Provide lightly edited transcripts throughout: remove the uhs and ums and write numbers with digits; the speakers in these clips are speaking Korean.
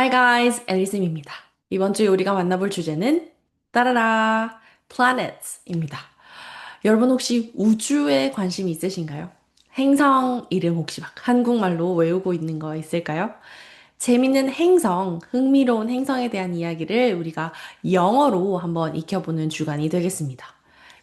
Hi guys, 앨리스입니다. 이번 주에 우리가 만나볼 주제는 따라라, planets입니다. 여러분 혹시 우주에 관심이 있으신가요? 행성 이름 혹시 막 한국말로 외우고 있는 거 있을까요? 재밌는 행성, 흥미로운 행성에 대한 이야기를 우리가 영어로 한번 익혀보는 주간이 되겠습니다.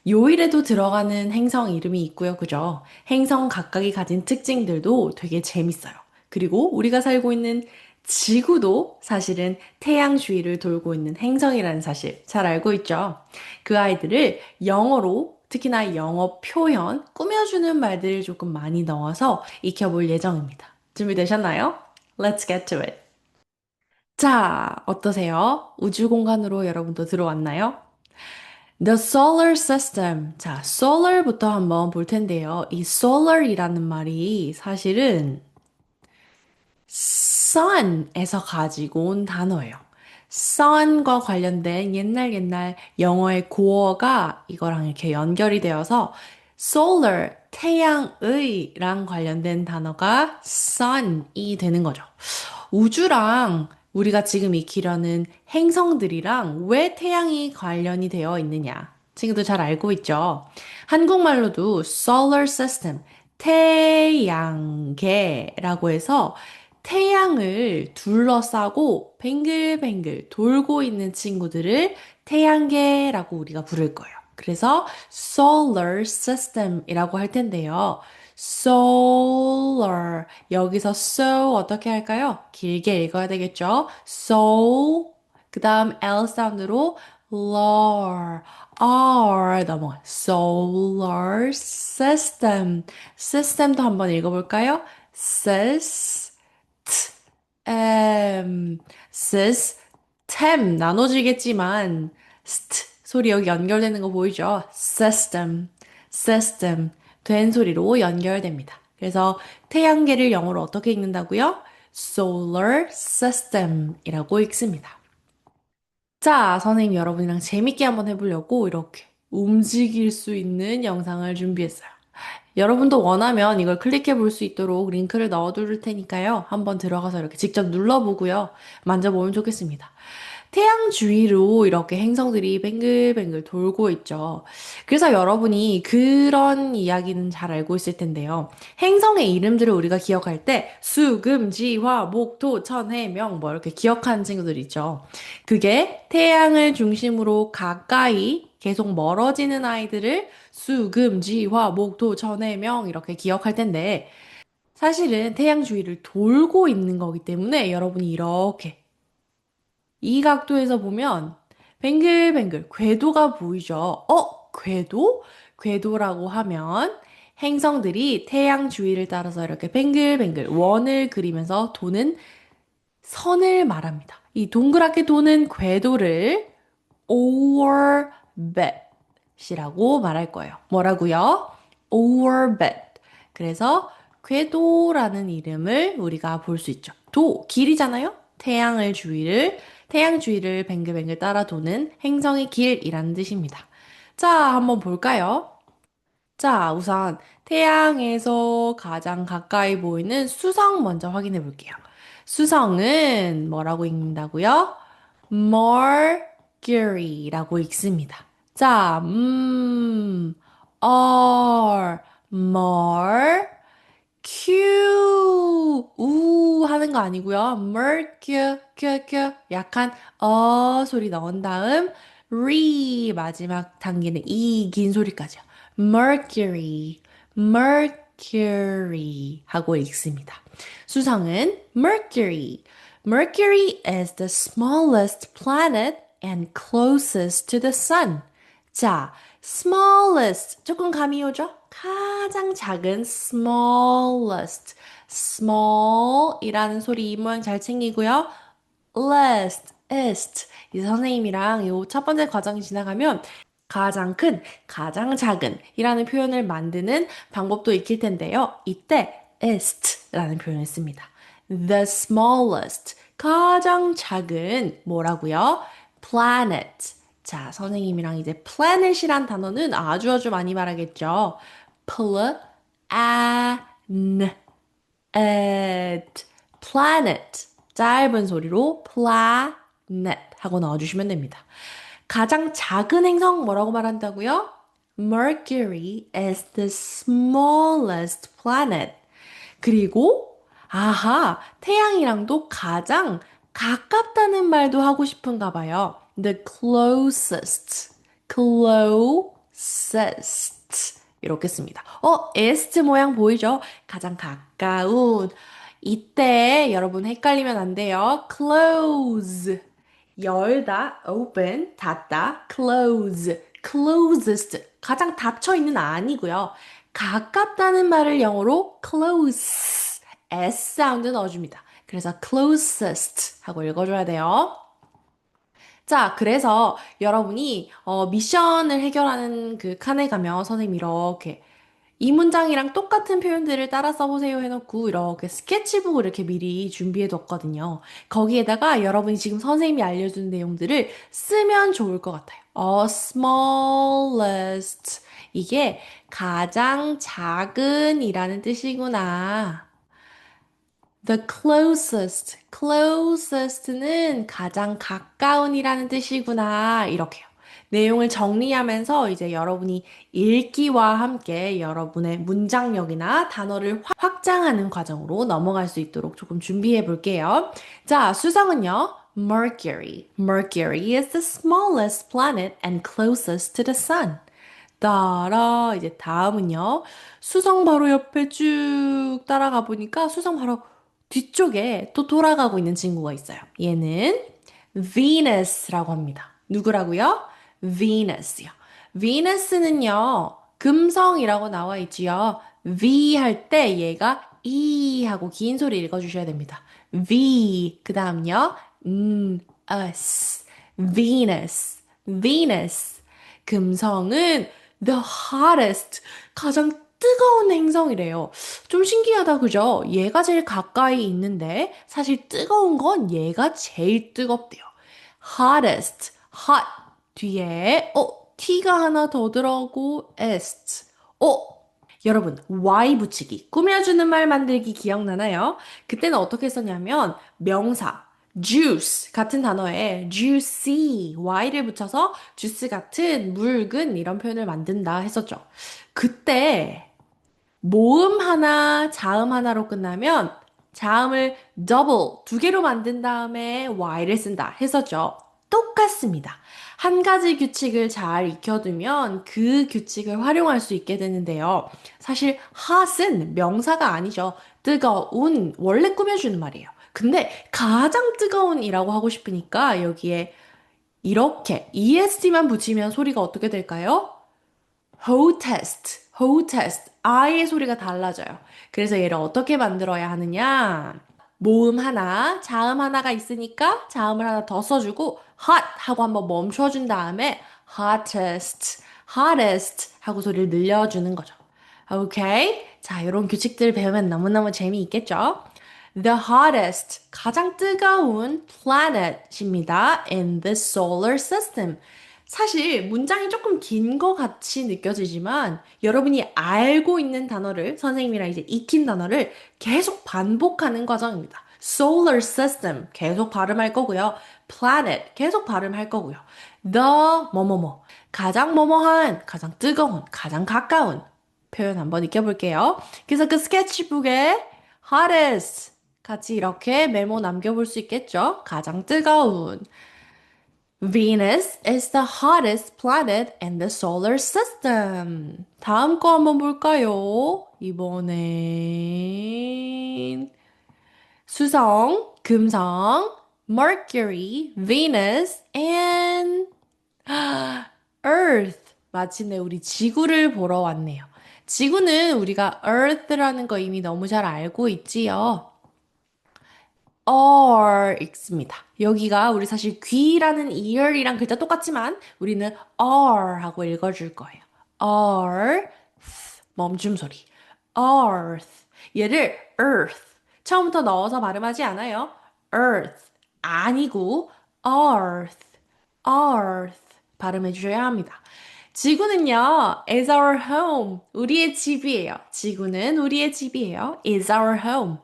요일에도 들어가는 행성 이름이 있고요, 그죠? 행성 각각이 가진 특징들도 되게 재밌어요. 그리고 우리가 살고 있는 지구도 사실은 태양 주위를 돌고 있는 행성이라는 사실 잘 알고 있죠? 그 아이들을 영어로 특히나 영어 표현, 꾸며주는 말들을 조금 많이 넣어서 익혀볼 예정입니다. 준비되셨나요? Let's get to it. 자, 어떠세요? 우주 공간으로 여러분도 들어왔나요? The solar system. 자, solar부터 한번 볼 텐데요. 이 solar이라는 말이 사실은 sun에서 가지고 온 단어예요. sun과 관련된 옛날 영어의 고어가 이거랑 이렇게 연결이 되어서 solar, 태양의랑 관련된 단어가 sun이 되는 거죠. 우주랑 우리가 지금 익히려는 행성들이랑 왜 태양이 관련이 되어 있느냐? 친구들 잘 알고 있죠? 한국말로도 solar system, 태양계라고 해서 태양을 둘러싸고 뱅글뱅글 돌고 있는 친구들을 태양계라고 우리가 부를 거예요. 그래서 solar system이라고 할 텐데요. solar 여기서 so 어떻게 할까요? 길게 읽어야 되겠죠? so 그 다음 L 사운드로 lar R 넘어가 solar system system도 한번 읽어볼까요? sys system 나눠지겠지만 소리 여기 연결되는 거 보이죠? system 된 소리로 연결됩니다. 그래서 태양계를 영어로 어떻게 읽는다고요? solar system이라고 읽습니다. 자, 선생님 여러분이랑 재밌게 한번 해보려고 이렇게 움직일 수 있는 영상을 준비했어요. 여러분도 원하면 이걸 클릭해 볼 수 있도록 링크를 넣어둘 테니까요. 한번 들어가서 이렇게 직접 눌러보고요. 만져보면 좋겠습니다. 태양 주위로 이렇게 행성들이 뱅글뱅글 돌고 있죠. 그래서 여러분이 그런 이야기는 잘 알고 있을 텐데요. 행성의 이름들을 우리가 기억할 때 수, 금, 지, 화, 목, 토, 천, 해, 명 뭐 이렇게 기억하는 친구들 있죠. 그게 태양을 중심으로 가까이 계속 멀어지는 아이들을 수, 금, 지, 화, 목, 토, 천, 해, 명 이렇게 기억할 텐데 사실은 태양 주위를 돌고 있는 거기 때문에 여러분이 이렇게 이 각도에서 보면 뱅글뱅글 궤도가 보이죠? 궤도? 궤도라고 하면 행성들이 태양 주위를 따라서 이렇게 뱅글뱅글 원을 그리면서 도는 선을 말합니다. 이 동그랗게 도는 궤도를 orbit이라고 말할 거예요. 뭐라고요? orbit. 그래서 궤도라는 이름을 우리가 볼 수 있죠. 길이잖아요? 태양 주위를 뱅글뱅글 따라 도는 행성의 길이라는 뜻입니다. 자, 한번 볼까요? 자, 우선 태양에서 가장 가까이 보이는 수성 먼저 확인해 볼게요. 수성은 뭐라고 읽는다고요? Mercury라고 읽습니다. 자, R, Mer, Q, 우 하는 거 아니고요. 약간 소리 넣은 다음 마지막 단계는 이 긴 소리까지요. Mercury, Mercury 하고 읽습니다. 수성은 Mercury. Mercury is the smallest planet and closest to the sun. 자, smallest 조금 감이 오죠? 가장 작은 smallest small이라는 소리 이 모양 잘 챙기고요. ist 이 선생님이랑 요 첫 번째 과정이 지나가면 가장 큰, 가장 작은 이라는 표현을 만드는 방법도 익힐 텐데요. 이때 ist라는 표현을 씁니다. The smallest, 가장 작은 뭐라고요? planet. 자, 선생님이랑 이제 planet이란 단어는 아주 많이 말하겠죠. planet, planet. 짧은 소리로 planet 하고 넣어주시면 됩니다. 가장 작은 행성 뭐라고 말한다고요? Mercury is the smallest planet. 그리고, 아하, 태양이랑도 가장 가깝다는 말도 하고 싶은가 봐요. The closest, closest. 이렇게 씁니다. est 모양 보이죠? 가장 가까운. 이때 여러분 헷갈리면 안 돼요. close. 열다, open, 닫다, close, closest. 가장 닫혀 있는 아니고요. 가깝다는 말을 영어로 close, s 사운드 넣어줍니다. 그래서 closest 하고 읽어줘야 돼요. 자, 그래서 여러분이 미션을 해결하는 그 칸에 가면 선생님 이렇게 이 문장이랑 똑같은 표현들을 따라 써보세요 해놓고 이렇게 스케치북을 이렇게 미리 준비해뒀거든요. 거기에다가 여러분이 지금 선생님이 알려준 내용들을 쓰면 좋을 것 같아요. smallest. 이게 가장 작은이라는 뜻이구나. The closest, closest는 가장 가까운이라는 뜻이구나. 이렇게요. 내용을 정리하면서 이제 여러분이 읽기와 함께 여러분의 문장력이나 단어를 확장하는 과정으로 넘어갈 수 있도록 조금 준비해 볼게요. 자, 수성은요. Mercury. Mercury is the smallest planet and closest to the sun. 따라 이제 다음은요. 수성 바로 옆에 쭉 따라가 보니까 수성 바로 뒤쪽에 또 돌아가고 있는 친구가 있어요. 얘는 Venus라고 합니다. 누구라고요? Venus요. Venus는요. 금성이라고 나와 있지요. V 할 때 얘가 E 하고 긴 소리 읽어주셔야 됩니다. V 그 다음요. us Venus Venus 금성은 the hottest, 가장 뜨거운 행성이래요. 좀 신기하다, 그죠? 얘가 제일 가까이 있는데, 사실 뜨거운 건 얘가 제일 뜨겁대요. hottest, hot. 뒤에, t가 하나 더 들어가고, est. 여러분, y 붙이기, 꾸며주는 말 만들기 기억나나요? 그때는 어떻게 썼냐면, 명사, juice 같은 단어에 juicy, y를 붙여서 주스 같은 묽은 이런 표현을 만든다 했었죠. 그때 모음 하나, 자음 하나로 끝나면 자음을 double, 두 개로 만든 다음에 y를 쓴다 했었죠. 똑같습니다. 한 가지 규칙을 잘 익혀두면 그 규칙을 활용할 수 있게 되는데요. 사실 hot은 명사가 아니죠. 뜨거운, 원래 꾸며주는 말이에요. 근데 가장 뜨거운이라고 하고 싶으니까 여기에 이렇게 EST만 붙이면 소리가 어떻게 될까요? hottest, hottest. I의 소리가 달라져요. 그래서 얘를 어떻게 만들어야 하느냐? 모음 하나, 자음 하나가 있으니까 자음을 하나 더 써주고 hot 하고 한번 멈춰준 다음에 hottest, hottest 하고 소리를 늘려주는 거죠. 오케이? 자, 이런 규칙들 배우면 너무너무 재미있겠죠? The hottest, 가장 뜨거운 planet입니다. In the solar system. 사실 문장이 조금 긴 것 같이 느껴지지만 여러분이 알고 있는 단어를 선생님이랑 이제 익힌 단어를 계속 반복하는 과정입니다. Solar system 계속 발음할 거고요. Planet 계속 발음할 거고요. The 뭐뭐뭐 가장 뭐뭐한 가장 뜨거운 가장 가까운 표현 한번 익혀볼게요. 그래서 그 스케치북에 hottest 같이 이렇게 메모 남겨볼 수 있겠죠? 가장 뜨거운 Venus is the hottest planet in the solar system. 다음 거 한번 볼까요? 이번엔 수성, 금성, Mercury, Venus, and Earth. 마침내 우리 지구를 보러 왔네요. 지구는 우리가 Earth라는 거 이미 너무 잘 알고 있지요. R 읽습니다. 여기가 우리 사실 귀라는 ear이랑 글자 똑같지만 우리는 R 하고 읽어줄 거예요. R, 멈춤 소리. Earth. 얘를 earth. 처음부터 넣어서 발음하지 않아요. earth. 아니고 earth. earth. 발음해 주셔야 합니다. 지구는요, is our home. 우리의 집이에요. 지구는 우리의 집이에요. is our home.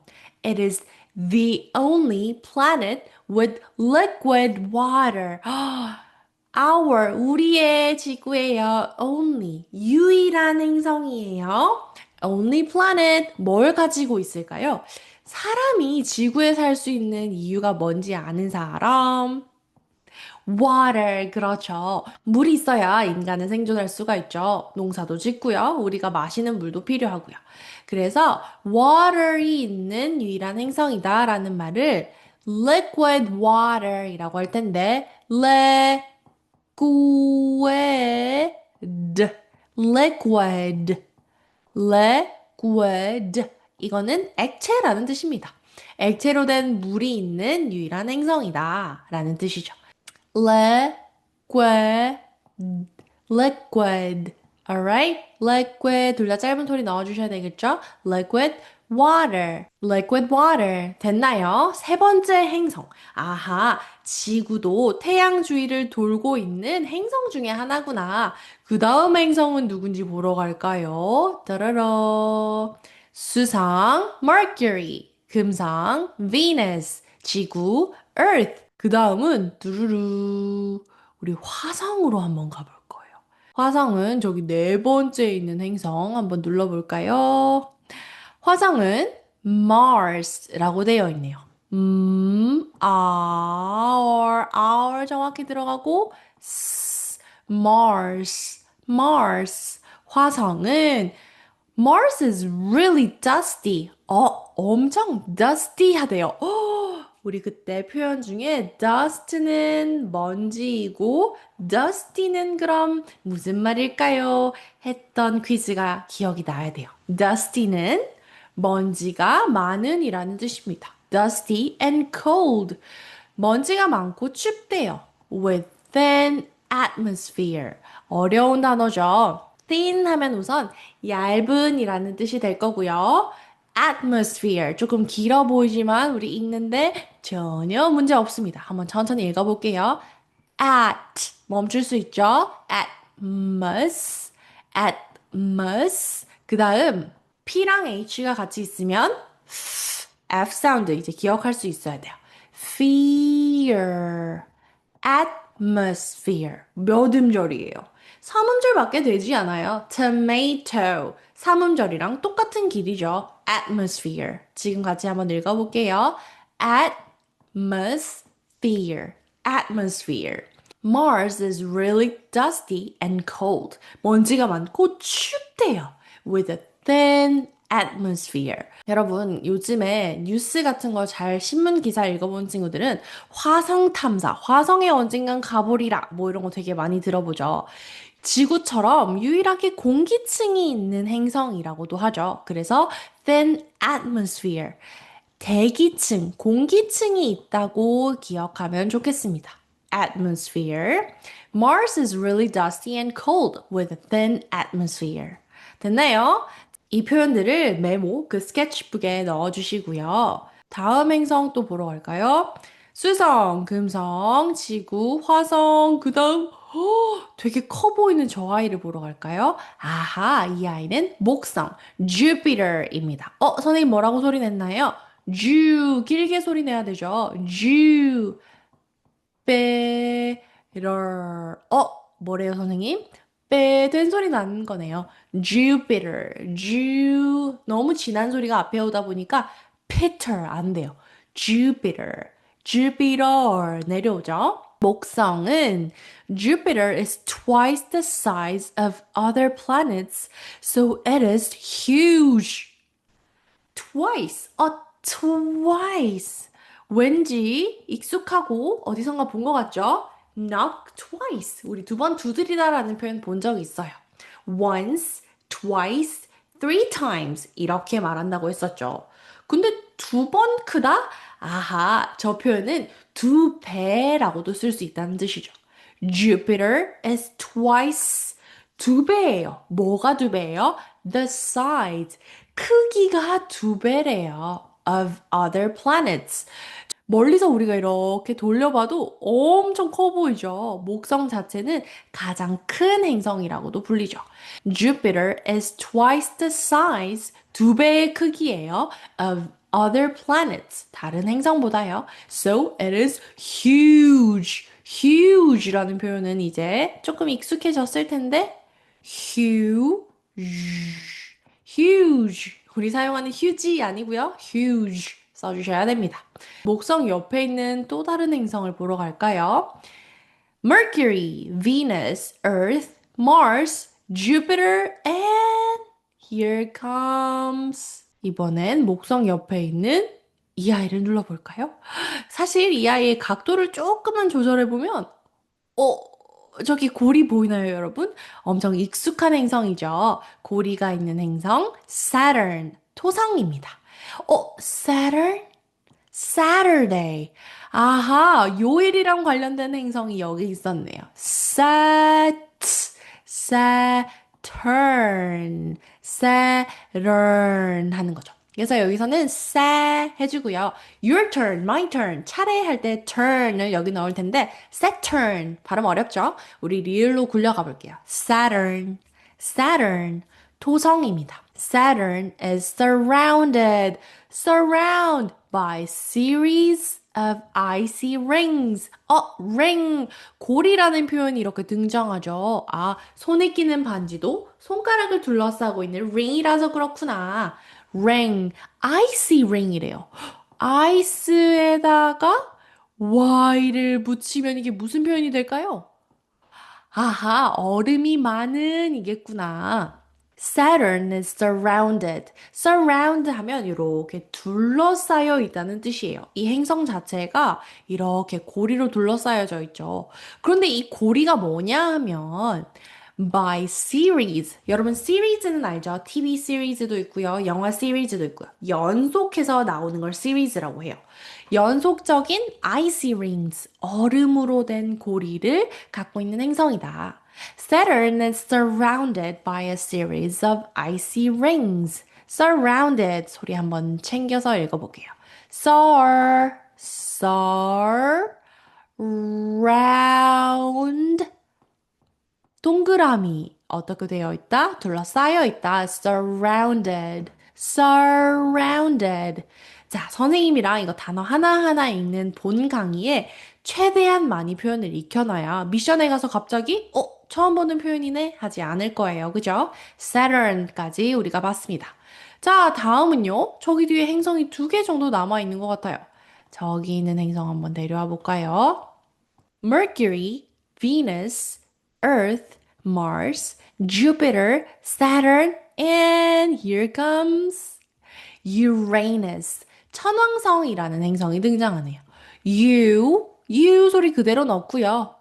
It is The only planet with liquid water. 우리의 지구예요. only, 유일한 행성이에요. only planet, 뭘 가지고 있을까요? 사람이 지구에 살 수 있는 이유가 뭔지 아는 사람? water, 그렇죠. 물이 있어야 인간은 생존할 수가 있죠. 농사도 짓고요. 우리가 마시는 물도 필요하고요. 그래서 water이 있는 유일한 행성이다라는 말을 liquid water이라고 할 텐데 liquid, liquid, liquid. 이거는 액체라는 뜻입니다. 액체로 된 물이 있는 유일한 행성이다 라는 뜻이죠. liquid, liquid. Alright? liquid. 둘 다 짧은 소리 넣어주셔야 되겠죠? liquid water, liquid water. 됐나요? 세 번째 행성. 아하, 지구도 태양 주위를 돌고 있는 행성 중에 하나구나. 그 다음 행성은 누군지 보러 갈까요? 따라라. 수상, Mercury. 금상, Venus. 지구, Earth. 그 다음은 두루루 우리 화성으로 한번 가볼 거예요. 화성은 저기 네 번째에 있는 행성 한번 눌러볼까요? 화성은 Mars라고 되어 있네요. our 정확히 들어가고 Mars, Mars. 화성은 Mars is really dusty. 엄청 dusty 하대요. 우리 그때 표현 중에 dust는 먼지이고 dusty는 그럼 무슨 말일까요? 했던 퀴즈가 기억이 나야 돼요. dusty는 먼지가 많은이라는 뜻입니다. dusty and cold. 먼지가 많고 춥대요. with thin atmosphere. 어려운 단어죠. thin 하면 우선 얇은이라는 뜻이 될 거고요. atmosphere 조금 길어 보이지만 우리 읽는데 전혀 문제 없습니다. 한번 천천히 읽어볼게요. at 멈출 수 있죠? atmos 그 다음 P랑 H가 같이 있으면 F 사운드 이제 기억할 수 있어야 돼요. fear atmosphere 몇 음절이에요? 3음절밖에 되지 않아요. tomato 3음절이랑 똑같은 길이죠. atmosphere 지금 같이 한번 읽어볼게요. atmosphere atmosphere Mars is really dusty and cold. 먼지가 많고 춥대요. With a thin atmosphere. 여러분, 요즘에 뉴스 같은 거 잘 신문 기사 읽어본 친구들은 화성 탐사, 화성에 언젠간 가보리라, 뭐 이런 거 되게 많이 들어보죠. 지구처럼 유일하게 공기층이 있는 행성이라고도 하죠. 그래서 thin atmosphere. 대기층, 공기층이 있다고 기억하면 좋겠습니다. atmosphere. Mars is really dusty and cold with a thin atmosphere. 됐나요? 이 표현들을 메모, 그 스케치북에 넣어주시고요. 다음 행성 또 보러 갈까요? 수성, 금성, 지구, 화성, 그 다음, 되게 커 보이는 저 아이를 보러 갈까요? 아하, 이 아이는 목성, Jupiter입니다. 선생님 뭐라고 소리 냈나요? 길게 소리 내야 되죠. Jupiter. 뭐래요, 선생님? 된 소리 나는 거네요. Jupiter. 너무 진한 소리가 앞에 오다 보니까 Peter 안 돼요. Jupiter. Jupiter 내려오죠. 목성은 Jupiter is twice the size of other planets, so it is huge. twice, twice. 왠지 익숙하고 어디선가 본 것 같죠? knock twice. 우리 두 번 두드리다라는 표현 본 적 있어요. once, twice, three times 이렇게 말한다고 했었죠. 근데 두 번 크다? 아하, 저 표현은 두 배라고도 쓸 수 있다는 뜻이죠. Jupiter is twice. 두 배예요. 뭐가 두 배예요? The size. 크기가 두 배래요. Of other planets. 멀리서 우리가 이렇게 돌려봐도 엄청 커 보이죠. 목성 자체는 가장 큰 행성이라고도 불리죠. Jupiter is twice the size, 두 배의 크기예요. Of other planets. 다른 행성보다요. So it is huge. huge라는 표현은 이제 조금 익숙해졌을 텐데 huge. huge. 우리 사용하는 huge 아니고요. huge 써주셔야 됩니다. 목성 옆에 있는 또 다른 행성을 보러 갈까요? Mercury, Venus, Earth, Mars, Jupiter, and here comes. 이번엔 목성 옆에 있는 이 아이를 눌러볼까요? 사실 이 아이의 각도를 조금만 조절해보면, 저기 고리 보이나요, 여러분? 엄청 익숙한 행성이죠. 고리가 있는 행성, Saturn, 토성입니다. Saturn? Saturday. 아하, 요일이랑 관련된 행성이 여기 있었네요. Saturn, Saturn 하는 거죠. 그래서 여기서는 sa 해주고요. Your turn, my turn. 차례 할 때 turn을 여기 넣을 텐데 Saturn 발음 어렵죠? 우리 리을로 굴려가 볼게요. Saturn, Saturn. 토성입니다. Saturn is surrounded by series of icy rings. ring. 골이라는 표현이 이렇게 등장하죠. 아, 손에 끼는 반지도 손가락을 둘러싸고 있는 ring이라서 그렇구나. ring, icy ring이래요. 아이스에다가 y를 붙이면 이게 무슨 표현이 될까요? 아하, 얼음이 많은 이겠구나. Saturn is surrounded. surround 하면 이렇게 둘러싸여 있다는 뜻이에요. 이 행성 자체가 이렇게 고리로 둘러싸여져 있죠. 그런데 이 고리가 뭐냐 하면 by series. 여러분 series는 알죠? TV 시리즈도 있고요. 영화 시리즈도 있고요. 연속해서 나오는 걸 series라고 해요. 연속적인 icy rings, 얼음으로 된 고리를 갖고 있는 행성이다. Saturn is surrounded by a series of icy rings. surrounded 소리 한번 챙겨서 읽어볼게요. surround 동그라미 어떻게 되어 있다? 둘러싸여 있다. surrounded, surrounded. 자, 선생님이랑 이거 단어 하나하나 읽는 본 강의에 최대한 많이 표현을 익혀놔야 미션에 가서 갑자기 처음 보는 표현이네 하지 않을 거예요. 그죠? Saturn까지 우리가 봤습니다. 자, 다음은요. 저기 뒤에 행성이 2개 정도 남아 있는 것 같아요. 저기 있는 행성 한번 내려와 볼까요? Mercury, Venus, Earth, Mars, Jupiter, Saturn, and here comes Uranus. 천왕성이라는 행성이 등장하네요. U 소리 그대로 넣고요.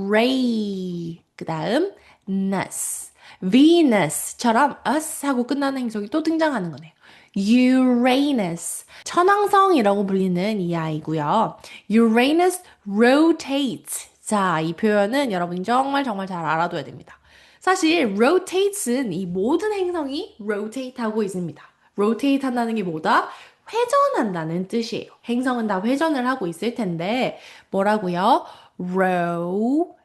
Ray. 그 다음, Nus. Venus처럼 us 하고 끝나는 행성이 또 등장하는 거네요. Uranus. 천왕성이라고 불리는 이 아이고요. Uranus rotates. 자, 이 표현은 여러분이 정말 정말 잘 알아둬야 됩니다. 사실 rotates는 이 모든 행성이 rotate 하고 있습니다. rotate 한다는 게 뭐다? 회전한다는 뜻이에요. 행성은 다 회전을 하고 있을 텐데 뭐라고요? rotate.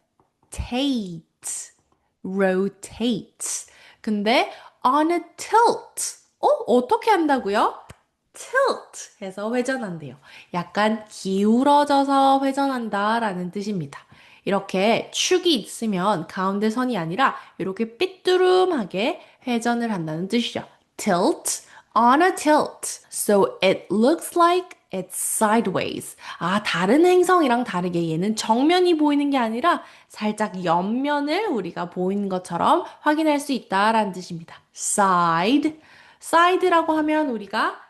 rotate. 근데 on a tilt. 어떻게 한다고요? tilt 해서 회전한대요. 약간 기울어져서 회전한다라는 뜻입니다. 이렇게 축이 있으면 가운데 선이 아니라 이렇게 삐뚤음하게 회전을 한다는 뜻이죠. tilt, on a tilt. So it looks like it's sideways. 아, 다른 행성이랑 다르게 얘는 정면이 보이는 게 아니라 살짝 옆면을 우리가 보이는 것처럼 확인할 수 있다라는 뜻입니다. side. side라고 하면 우리가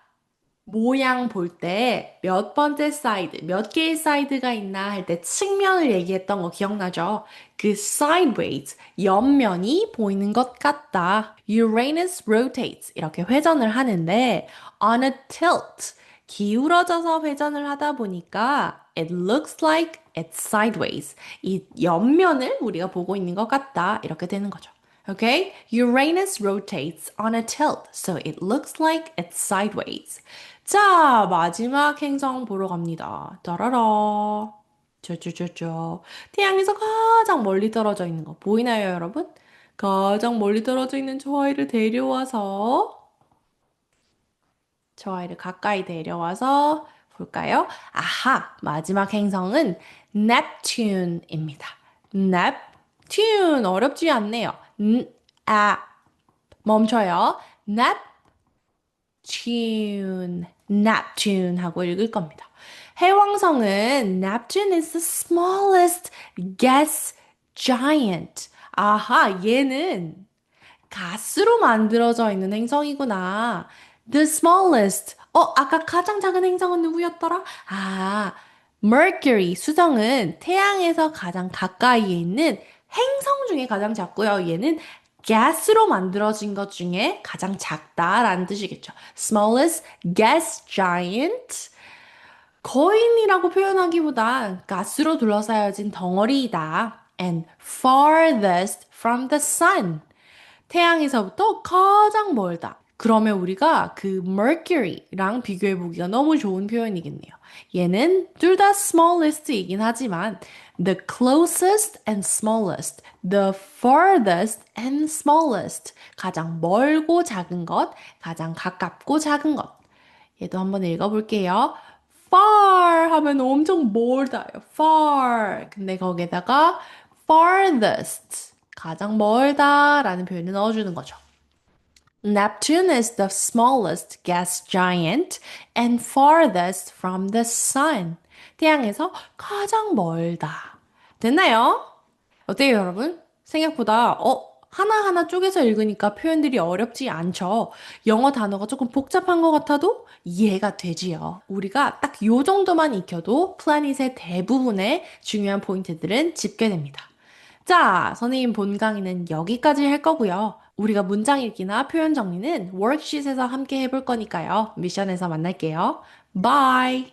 모양 볼 때 몇 번째 사이드, 몇 개의 사이드가 있나 할 때 측면을 얘기했던 거 기억나죠? 그 sideways, 옆면이 보이는 것 같다. Uranus rotates, 이렇게 회전을 하는데 on a tilt, 기울어져서 회전을 하다 보니까 it looks like it's sideways. 이 옆면을 우리가 보고 있는 것 같다. 이렇게 되는 거죠. Okay? Uranus rotates on a tilt, so it looks like it's sideways. 자, 마지막 행성 보러 갑니다. 따라라. 쪼쪼쪼쪼. 태양에서 가장 멀리 떨어져 있는 거 보이나요, 여러분? 가장 멀리 떨어져 있는 저 아이를 데려와서 저 아이를 가까이 데려와서 볼까요? 아하, 마지막 행성은 Neptune입니다. Neptune 어렵지 않네요. 멈춰요. Neptune 하고 읽을 겁니다. 해왕성은 Neptune is the smallest gas giant. 아하, 얘는 가스로 만들어져 있는 행성이구나. The smallest. 아까 가장 작은 행성은 누구였더라? Mercury, 수성은 태양에서 가장 가까이에 있는 행성 중에 가장 작고요. 얘는 가스로 만들어진 것 중에 가장 작다라는 뜻이겠죠. Smallest gas giant. 거인이라고 표현하기보단 가스로 둘러싸여진 덩어리이다. And farthest from the sun. 태양에서부터 가장 멀다. 그러면 우리가 그 Mercury랑 비교해 보기가 너무 좋은 표현이겠네요. 얘는 둘 다 smallest이긴 하지만 the closest and smallest, the farthest and smallest. 가장 멀고 작은 것, 가장 가깝고 작은 것. 얘도 한번 읽어볼게요. far 하면 엄청 멀다요. far. 근데 거기에다가 farthest. 가장 멀다라는 표현을 넣어주는 거죠. Neptune is the smallest gas giant and farthest from the sun. 태양에서 가장 멀다. 됐나요? 어때요, 여러분? 생각보다, 하나하나 쪼개서 읽으니까 표현들이 어렵지 않죠? 영어 단어가 조금 복잡한 것 같아도 이해가 되지요. 우리가 딱 요 정도만 익혀도 플래닛의 대부분의 중요한 포인트들은 짚게 됩니다. 자, 선생님 본 강의는 여기까지 할 거고요. 우리가 문장 읽기나 표현 정리는 워크शी트에서 함께 해볼 거니까요. 미션에서 만날게요. 바이!